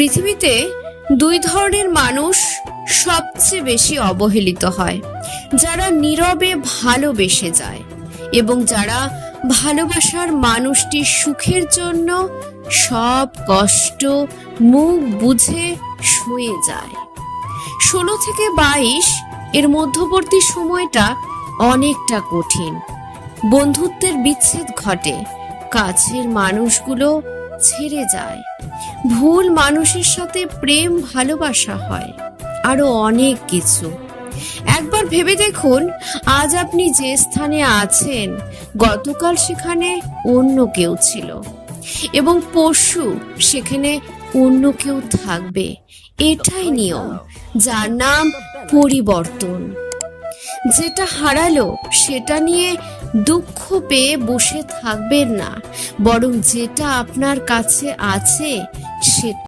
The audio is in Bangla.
পৃথিবীতে দুই ধরনের মানুষ সবচেয়ে বেশি অবহেলিত হয়, যারা নীরবে ভালোবেসে যায় এবং যারা ভালোবাসার মানুষটির সুখের জন্য সব কষ্ট মুখ বুঝে সয়ে যায়। 16 থেকে 22 এর মধ্যবর্তী সময়টা অনেকটা কঠিন। বন্ধুত্বের বিচ্ছেদ ঘটে, কাছের মানুষগুলো ছেড়ে যায়, ভুল মানুষের সাথে প্রেম ভালোবাসা হয়, আরো অনেক কিছু। একবার ভেবে দেখুন, আজ আপনি যে স্থানে আছেন গতকাল সেখানে অন্য কেউ ছিল এবং পরশু সেখানে অন্য কেউ থাকবে। এটাই নিয়ম, যার নাম পরিবর্তন। যেটা হারালো সেটা নিয়ে দুঃখ পেয়ে বসে থাকবেন না, বরং যেটা আপনার কাছে আছে সে